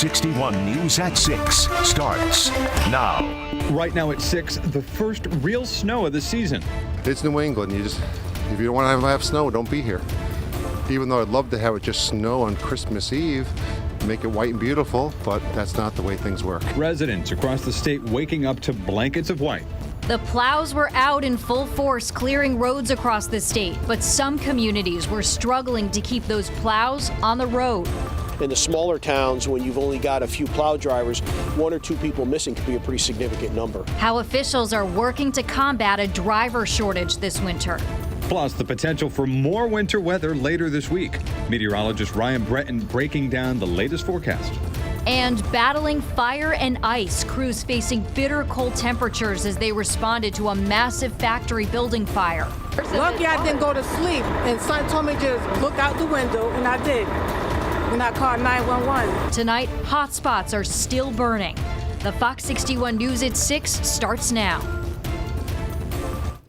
61 News at 6 starts now. Right now at 6, the first real snow of the season. It's New England. If you don't want to have snow, don't be here. Even though I'd love to have it just snow on Christmas Eve, make it white and beautiful, but that's not the way things work. Residents across the state waking up to blankets of white. The plows were out in full force clearing roads across the state, but some communities were struggling to keep those plows on the road. In the smaller towns, when you've only got a few plow drivers, 1 or 2 people missing could be a pretty significant number. How officials are working to combat a driver shortage this winter. Plus, the potential for more winter weather later this week. Meteorologist Ryan Breton breaking down the latest forecast. And battling fire and ice, crews facing bitter cold temperatures as they responded to a massive factory building fire. Lucky I didn't go to sleep, and son told me just look out the window, and I did. When I called 911. Tonight, hot spots are still burning. The Fox 61 News at 6 starts now.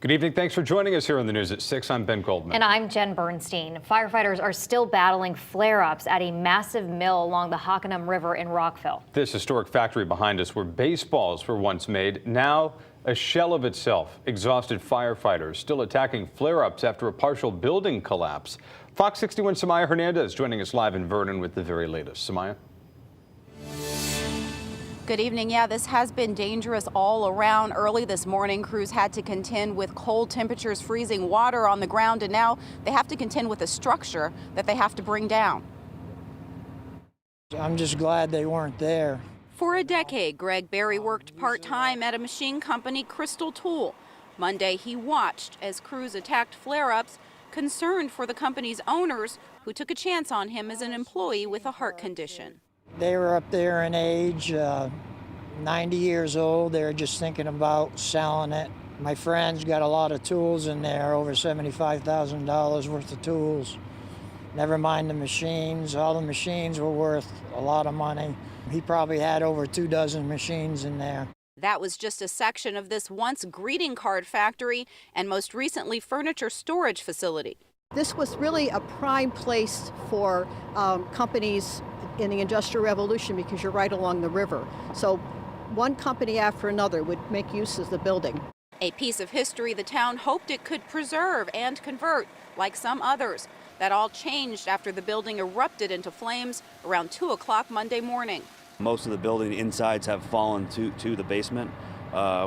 Good evening. Thanks for joining us here on the News at 6. I'm Ben Goldman. And I'm Jen Bernstein. Firefighters are still battling flare-ups at a massive mill along the Hockanum River in Rockville. This historic factory behind us where baseballs were once made, now a shell of itself. Exhausted firefighters still attacking flare-ups after a partial building collapse. Fox 61 Samaya Hernandez joining us live in Vernon with the very latest. Samaya. Good evening. Yeah, this has been dangerous all around. Early this morning, crews had to contend with cold temperatures, freezing water on the ground, and now they have to contend with a structure that they have to bring down. I'm just glad they weren't there. For a decade, Greg Berry worked part-time at a machine company, Crystal Tool. Monday, he watched as crews attacked flare-ups, concerned for the company's owners who took a chance on him as an employee with a heart condition. They were up there in age, 90 years old. They were just thinking about selling it. My friend's got a lot of tools in there, over $75,000 worth of tools. Never mind the machines. All the machines were worth a lot of money. He probably had over 2 dozen machines in there. That was just a section of this once greeting card factory and most recently furniture storage facility. This was really a prime place for companies in the Industrial Revolution because you're right along the river. So one company after another would make use of the building. A piece of history the town hoped it could preserve and convert, like some others. That all changed after the building erupted into flames around 2 o'clock Monday morning. Most of the building insides have fallen to the basement,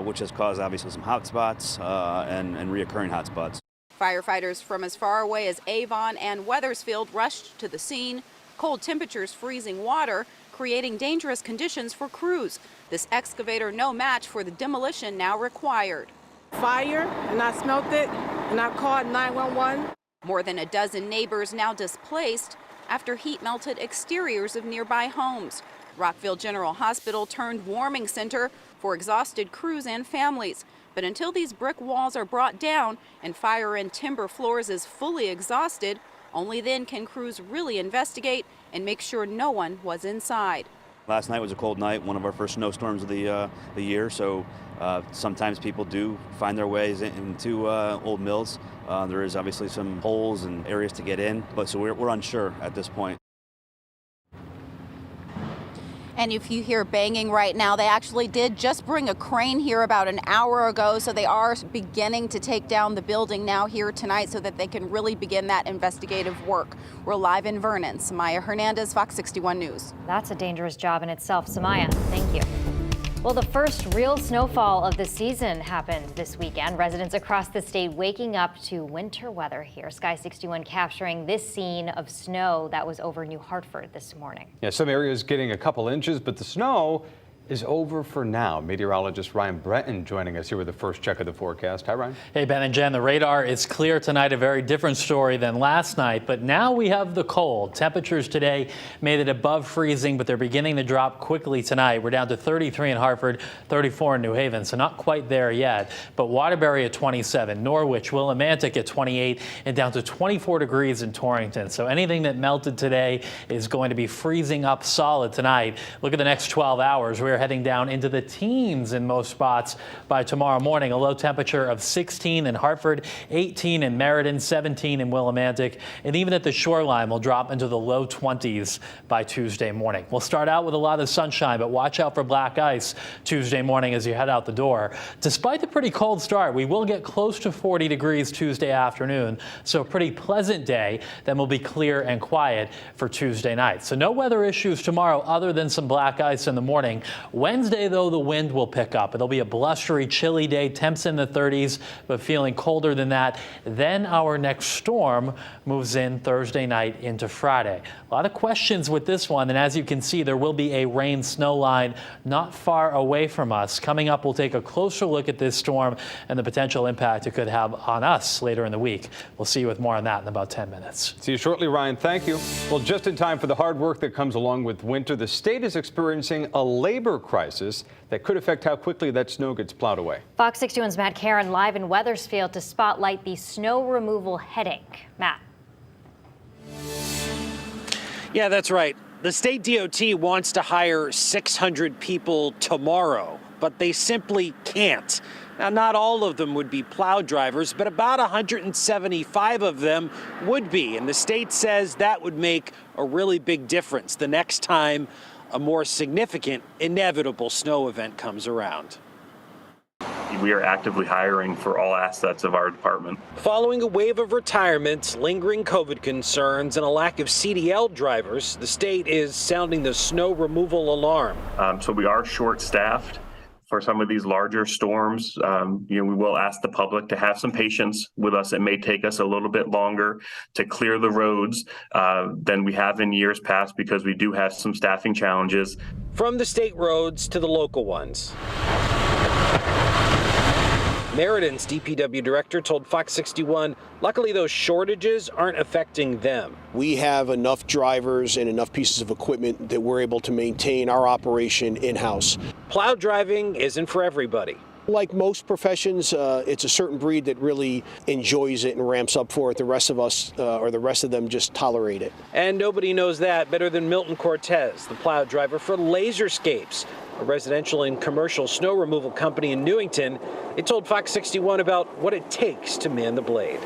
which has caused obviously some hot spots and reoccurring hot spots. Firefighters from as far away as Avon and Wethersfield rushed to the scene. Cold temperatures, freezing water, creating dangerous conditions for crews. This excavator no match for the demolition now required. Fire, and I smelled it, and I called 911. More than a dozen neighbors now displaced after heat melted exteriors of nearby homes. Rockville General Hospital turned warming center for exhausted crews and families. But until these brick walls are brought down and fire and timber floors is fully exhausted, only then can crews really investigate and make sure no one was inside. Last night was a cold night, one of our first snowstorms of the year, so sometimes people do find their ways into old mills. There is obviously some holes and areas to get in, but so we're unsure at this point. And if you hear banging right now, they actually did just bring a crane here about an hour ago, so they are beginning to take down the building now here tonight so that they can really begin that investigative work. We're live in Vernon. Samaya Hernandez, Fox 61 News. That's a dangerous job in itself. Samaya, thank you. Well, the first real snowfall of the season happened this weekend. Residents across the state waking up to winter weather here. Sky 61 capturing this scene of snow that was over New Hartford this morning. Yeah, some areas getting a couple inches, but the snow is over for now. Meteorologist Ryan Breton joining us here with the first check of the forecast. Hi, Ryan. Hey, Ben and Jen. The radar is clear tonight, a very different story than last night, but now we have the cold. Temperatures today made it above freezing, but they're beginning to drop quickly tonight. We're down to 33 in Hartford, 34 in New Haven, so not quite there yet. But Waterbury at 27, Norwich, Willimantic at 28, and down to 24 degrees in Torrington. So anything that melted today is going to be freezing up solid tonight. Look at the next 12 hours. We're we're heading down into the teens in most spots by tomorrow morning. A low temperature of 16 in Hartford, 18 in Meriden, 17 in Willimantic, and even at the shoreline will drop into the low 20s by Tuesday morning. We'll start out with a lot of sunshine, but watch out for black ice Tuesday morning as you head out the door. Despite the pretty cold start, we will get close to 40 degrees Tuesday afternoon, so a pretty pleasant day. Then will be clear and quiet for Tuesday night. So no weather issues tomorrow other than some black ice in the morning. Wednesday, though, the wind will pick up. It'll be a blustery, chilly day, temps in the 30s, but feeling colder than that. Then our next storm moves in Thursday night into Friday. A lot of questions with this one, and as you can see, there will be a rain-snow line not far away from us. Coming up, we'll take a closer look at this storm and the potential impact it could have on us later in the week. We'll see you with more on that in about 10 minutes. See you shortly, Ryan. Thank you. Well, just in time for the hard work that comes along with winter, the state is experiencing a labor crisis that could affect how quickly that snow gets plowed away. Fox 61's Matt Karen live in Wethersfield to spotlight the snow removal headache. Matt. Yeah, that's right. The state DOT wants to hire 600 people tomorrow, but they simply can't. Now, not all of them would be plow drivers, but about 175 of them would be. And the state says that would make a really big difference the next time a more significant, inevitable snow event comes around. We are actively hiring for all assets of our department. Following a wave of retirements, lingering COVID concerns, and a lack of CDL drivers, the state is sounding the snow removal alarm. So we are short-staffed. For some of these larger storms, we will ask the public to have some patience with us. It may take us a little bit longer to clear the roads than we have in years past because we do have some staffing challenges. From the state roads to the local ones. Meriden's DPW director told Fox 61, luckily those shortages aren't affecting them. We have enough drivers and enough pieces of equipment that we're able to maintain our operation in-house. Plow driving isn't for everybody. Like most professions, it's a certain breed that really enjoys it and ramps up for it. The rest of us, or the rest of them, just tolerate it. And nobody knows that better than Milton Cortez, the plow driver for Laserscapes, a residential and commercial snow removal company in Newington. They told Fox 61 about what it takes to man the blade.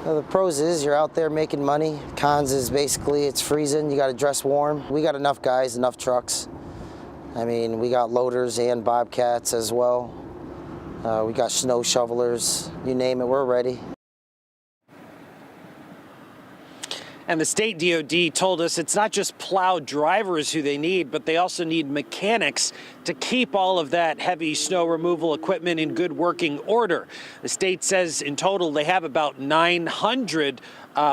The pros is you're out there making money. Cons is basically it's freezing. You got to dress warm. We got enough guys, enough trucks. I mean, we got loaders and bobcats as well. We got snow shovelers. You name it, we're ready. And the state DOD told us it's not just plow drivers who they need, but they also need mechanics to keep all of that heavy snow removal equipment in good working order. The state says in total they have about 900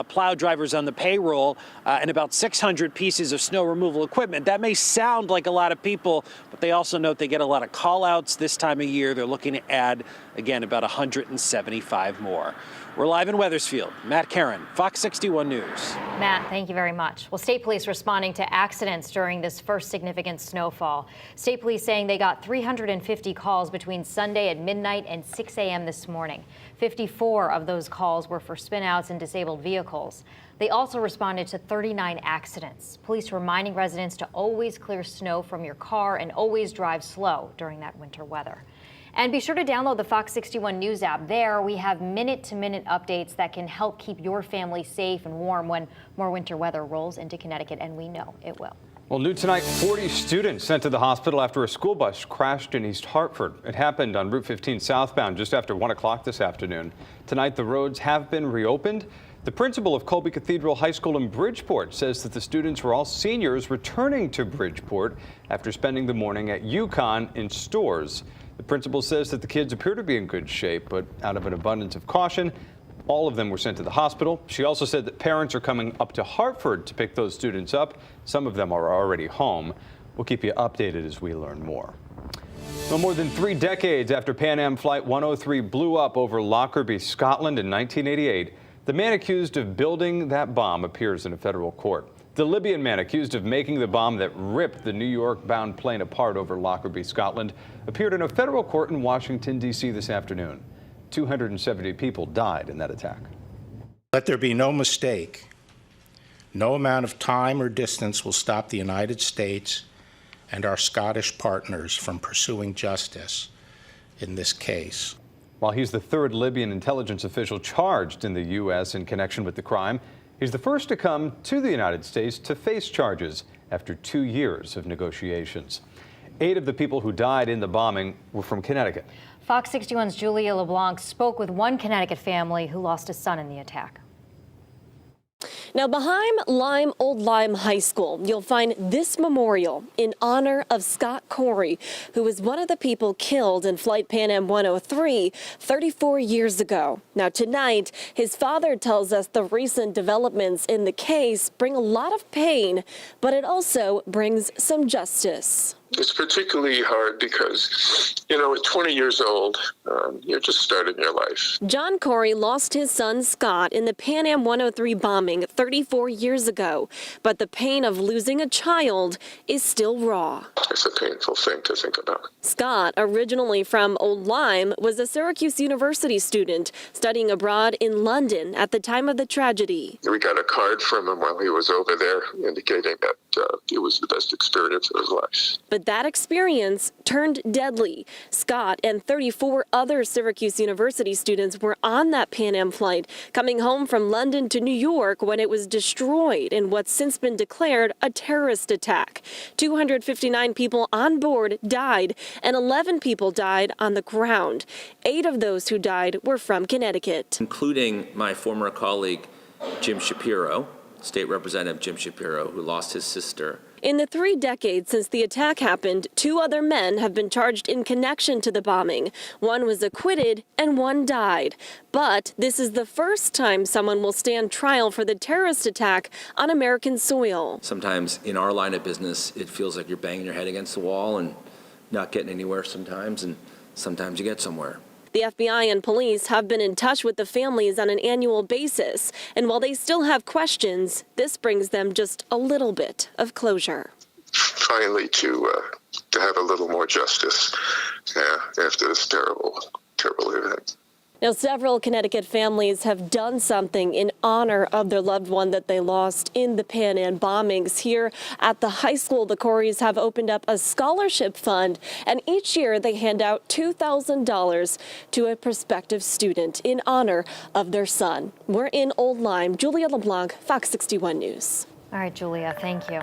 plow drivers on the payroll and about 600 pieces of snow removal equipment. That may sound like a lot of people, but they also note they get a lot of call outs this time of year. They're looking to add, again, about 175 more. We're live in Wethersfield. Matt Karen, Fox 61 News. Matt, thank you very much. Well, state police responding to accidents during this first significant snowfall. State police saying they got 350 calls between Sunday at midnight and 6 a.m. this morning. 54 of those calls were for spinouts and disabled vehicles. They also responded to 39 accidents. Police reminding residents to always clear snow from your car and always drive slow during that winter weather. And be sure to download the Fox 61 News app. There we have minute-to-minute updates that can help keep your family safe and warm when more winter weather rolls into Connecticut, and we know it will. Well, new tonight, 40 students sent to the hospital after a school bus crashed in East Hartford. It happened on Route 15 southbound just after 1 o'clock this afternoon. Tonight, the roads have been reopened. The principal of Colby Cathedral High School in Bridgeport says that the students were all seniors returning to Bridgeport after spending the morning at UConn in stores. The principal says that the kids appear to be in good shape, but out of an abundance of caution, all of them were sent to the hospital. She also said that parents are coming up to Hartford to pick those students up. Some of them are already home. We'll keep you updated as we learn more. Well, more than 3 decades after Pan Am Flight 103 blew up over Lockerbie, Scotland in 1988, the man accused of building that bomb appears in a federal court. The Libyan man accused of making the bomb that ripped the New York-bound plane apart over Lockerbie, Scotland, appeared in a federal court in Washington, D.C. this afternoon. 270 people died in that attack. Let there be no mistake. No amount of time or distance will stop the United States and our Scottish partners from pursuing justice in this case. While he's the third Libyan intelligence official charged in the U.S. in connection with the crime, he's the first to come to the United States to face charges after 2 years of negotiations. 8 of the people who died in the bombing were from Connecticut. Fox 61's Julia LeBlanc spoke with one Connecticut family who lost a son in the attack. Now, behind Old Lyme High School, you'll find this memorial in honor of Scott Corey, who was one of the people killed in Flight Pan Am 103 34 years ago. Now, tonight, his father tells us the recent developments in the case bring a lot of pain, but it also brings some justice. It's particularly hard because, at 20 years old, you're just starting your life. John Corey lost his son Scott in the Pan Am 103 bombing 34 years ago, but the pain of losing a child is still raw. It's a painful thing to think about. Scott, originally from Old Lyme, was a Syracuse University student studying abroad in London at the time of the tragedy. We got a card from him while he was over there indicating that it was the best experience of his life. But that experience turned deadly. Scott and 34 other Syracuse University students were on that Pan Am flight, coming home from London to New York when it was destroyed in what's since been declared a terrorist attack. 259 people on board died, and 11 people died on the ground. 8 of those who died were from Connecticut, including my former colleague, Jim Shapiro, State Representative Jim Shapiro, who lost his sister. In the 3 decades since the attack happened, 2 other men have been charged in connection to the bombing. One was acquitted and one died. But this is the first time someone will stand trial for the terrorist attack on American soil. Sometimes in our line of business, it feels like you're banging your head against the wall and not getting anywhere sometimes, and sometimes you get somewhere. The FBI and police have been in touch with the families on an annual basis, and while they still have questions, this brings them just a little bit of closure. Finally, to have a little more justice after this terrible event. Now, several Connecticut families have done something in honor of their loved one that they lost in the Pan Am bombings. Here at the high school, the Coreys have opened up a scholarship fund, and each year they hand out $2,000 to a prospective student in honor of their son. We're in Old Lyme. Julia LeBlanc, Fox 61 News. All right, Julia, thank you.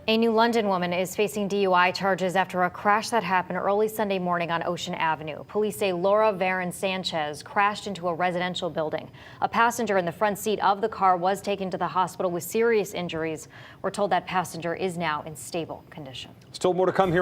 A New London woman is facing DUI charges after a crash that happened early Sunday morning on Ocean Avenue. Police say Laura Varon Sanchez crashed into a residential building. A passenger in the front seat of the car was taken to the hospital with serious injuries. We're told that passenger is now in stable condition. Still more to come here on